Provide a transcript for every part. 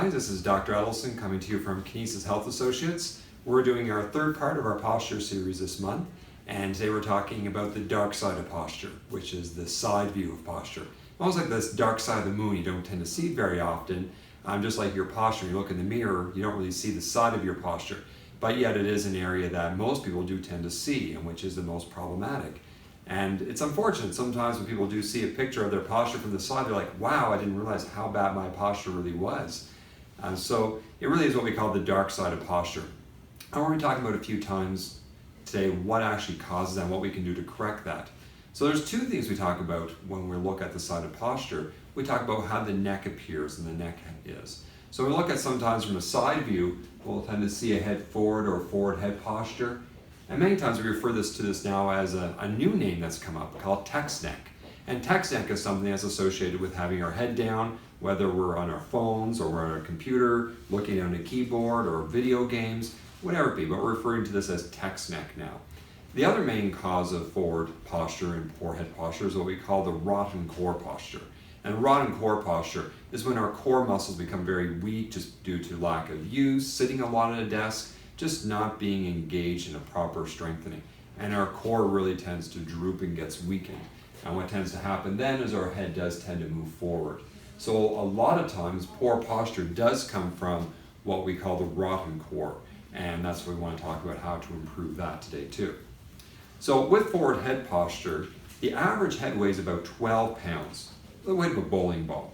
guys, this is Dr. Edelson coming to you from Kinesis Health Associates. We're doing our third part of our posture series this month, and today we're talking about the dark side of posture, which is the side view of posture. Almost like this dark side of the moon you don't tend to see very often. Just like your posture, you look in the mirror, you don't really see the side of your posture, but yet it is an area that most people do tend to see, and which is the most problematic. And it's unfortunate sometimes when people do see a picture of their posture from the side, they're like, wow, I didn't realize how bad my posture really was. So it really is what we call the dark side of posture. And we're going to be talking about a few times today what actually causes that and what we can do to correct that. So there's two things we talk about when we look at the side of posture. We talk about how the neck appears and the neck is. So we look at sometimes from a side view, we'll tend to see a head forward or forward head posture. And many times we refer to this now as a new name that's come up called text neck. And text neck is something that's associated with having our head down, whether we're on our phones or we're on our computer, looking on a keyboard or video games, whatever it be, but we're referring to this as text neck now. The other main cause of forward posture and poor head posture is what we call the rotten core posture. And rotten core posture is when our core muscles become very weak just due to lack of use, sitting a lot at a desk, just not being engaged in a proper strengthening. And our core really tends to droop and gets weakened. And what tends to happen then is our head does tend to move forward. So a lot of times poor posture does come from what we call the rotten core. And that's what we want to talk about, how to improve that today too. So with forward head posture, the average head weighs about 12 pounds, the weight of a bowling ball.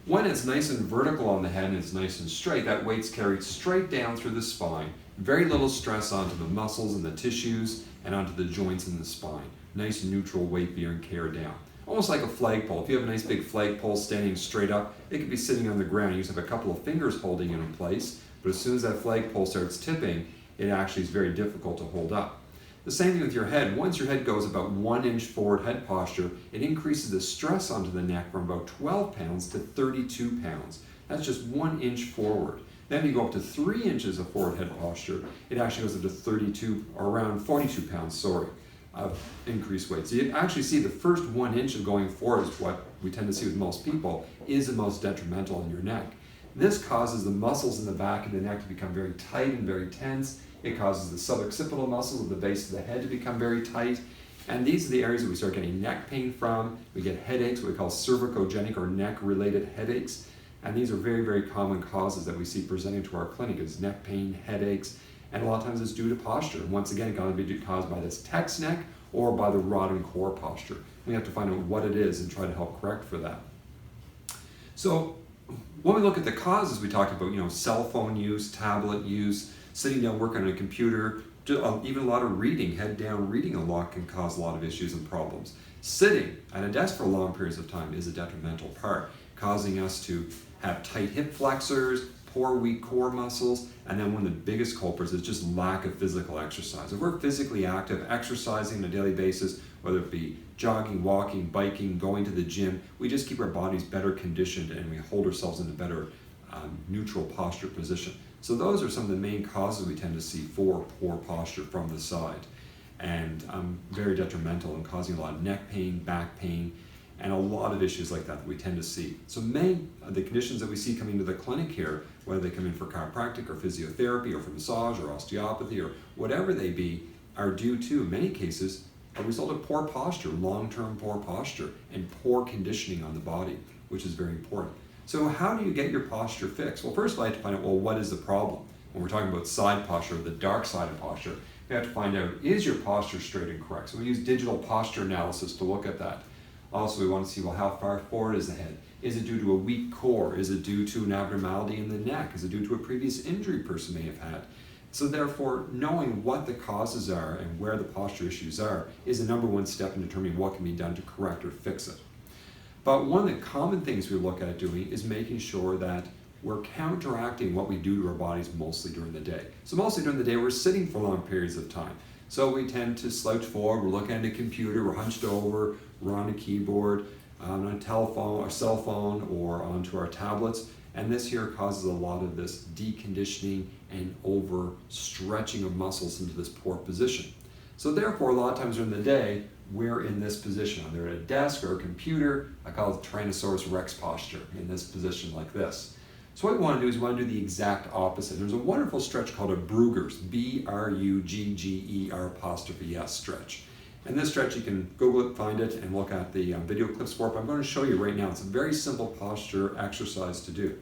When it's nice and vertical on the head and it's nice and straight, that weight's carried straight down through the spine. Very little stress onto the muscles and the tissues and onto the joints in the spine. Nice neutral weight being carried down. Almost like a flagpole. If you have a nice big flagpole standing straight up, it could be sitting on the ground. You just have a couple of fingers holding it in place, but as soon as that flagpole starts tipping, it actually is very difficult to hold up. The same thing with your head. Once your head goes about 1 inch forward head posture, it increases the stress onto the neck from about 12 pounds to 32 pounds. That's just 1 inch forward. Then you go up to 3 inches of forward head posture, it actually goes up to 32 or around 42 pounds, of increased weight. So you actually see the first 1 inch of going forward is what we tend to see with most people is the most detrimental in your neck. This causes the muscles in the back of the neck to become very tight and very tense. It causes the suboccipital muscles of the base of the head to become very tight. And these are the areas that we start getting neck pain from. We get headaches, what we call cervicogenic or neck-related headaches. And these are very, very common causes that we see presenting to our clinic is neck pain, headaches, and a lot of times it's due to posture. And once again, it's going to be caused by this text neck or by the rotten core posture. We have to find out what it is and try to help correct for that. So when we look at the causes, we talked about, cell phone use, tablet use, sitting down working on a computer, even a lot of reading, head down reading a lot can cause a lot of issues and problems. Sitting at a desk for long periods of time is a detrimental part, causing us to have tight hip flexors, poor weak core muscles, and then one of the biggest culprits is just lack of physical exercise. If we're physically active, exercising on a daily basis, whether it be jogging, walking, biking, going to the gym, we just keep our bodies better conditioned and we hold ourselves in a better neutral posture position. So those are some of the main causes we tend to see for poor posture from the side, and very detrimental and causing a lot of neck pain, back pain, and a lot of issues like that we tend to see. So many of the conditions that we see coming to the clinic here, whether they come in for chiropractic or physiotherapy or for massage or osteopathy or whatever they be, are due to, in many cases, a result of poor posture, long-term poor posture, and poor conditioning on the body, which is very important. So how do you get your posture fixed? Well, first of all, I have to find out, what is the problem? When we're talking about side posture, the dark side of posture, we have to find out, is your posture straight and correct? So we use digital posture analysis to look at that. Also, we want to see, how far forward is the head? Is it due to a weak core? Is it due to an abnormality in the neck? Is it due to a previous injury person may have had? So therefore, knowing what the causes are and where the posture issues are is the number one step in determining what can be done to correct or fix it. But one of the common things we look at doing is making sure that we're counteracting what we do to our bodies mostly during the day. So mostly during the day, we're sitting for long periods of time. So we tend to slouch forward, we're looking at a computer, we're hunched over, we're on a keyboard, on a telephone or cell phone, or onto our tablets. And this here causes a lot of this deconditioning and overstretching of muscles into this poor position. So therefore, a lot of times during the day, we're in this position, either at a desk or a computer. I call it Tyrannosaurus Rex posture, in this position like this. So what we want to do is we want to do the exact opposite. There's a wonderful stretch called a Brugger's, B-R-U-G-G-E-R' stretch. And this stretch, you can Google it, find it, and look at the video clips for it. But I'm going to show you right now. It's a very simple posture exercise to do.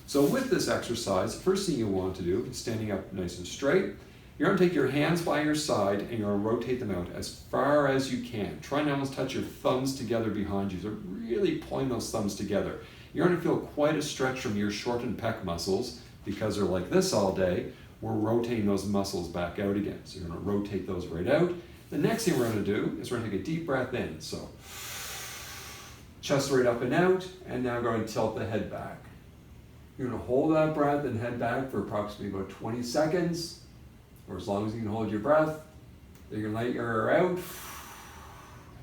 So with this exercise, the first thing you want to do is standing up nice and straight. You're going to take your hands by your side and you're going to rotate them out as far as you can. Try and almost touch your thumbs together behind you. So really pulling those thumbs together. You're going to feel quite a stretch from your shortened pec muscles because they're like this all day. We're rotating those muscles back out again. So you're going to rotate those right out. The next thing we're going to do is we're going to take a deep breath in. So chest right up and out, and now going to tilt the head back. You're going to hold that breath and head back for approximately about 20 seconds, or as long as you can hold your breath. Then you're going to let your air out,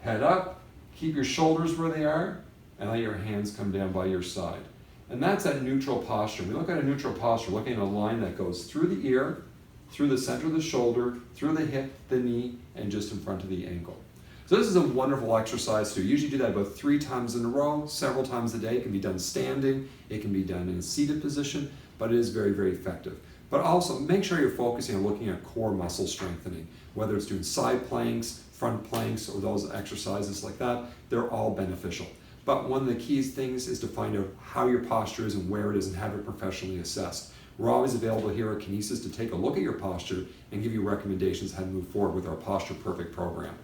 head up, keep your shoulders where they are, and let your hands come down by your side. And that's that neutral posture. We look at a neutral posture, looking at a line that goes through the ear, through the center of the shoulder, through the hip, the knee, and just in front of the ankle. So this is a wonderful exercise to usually do that about 3 times in a row, several times a day. It can be done standing, it can be done in a seated position, but it is very, very effective. But also make sure you're focusing on looking at core muscle strengthening, whether it's doing side planks, front planks, or those exercises like that. They're all beneficial. But one of the key things is to find out how your posture is and where it is and have it professionally assessed. We're always available here at Kinesis to take a look at your posture and give you recommendations how to move forward with our Posture Perfect program.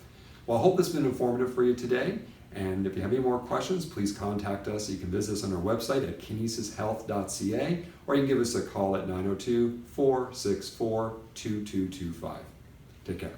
Well, I hope this has been informative for you today. And if you have any more questions, please contact us. You can visit us on our website at kinesishealth.ca, or you can give us a call at 902-464-2225. Take care.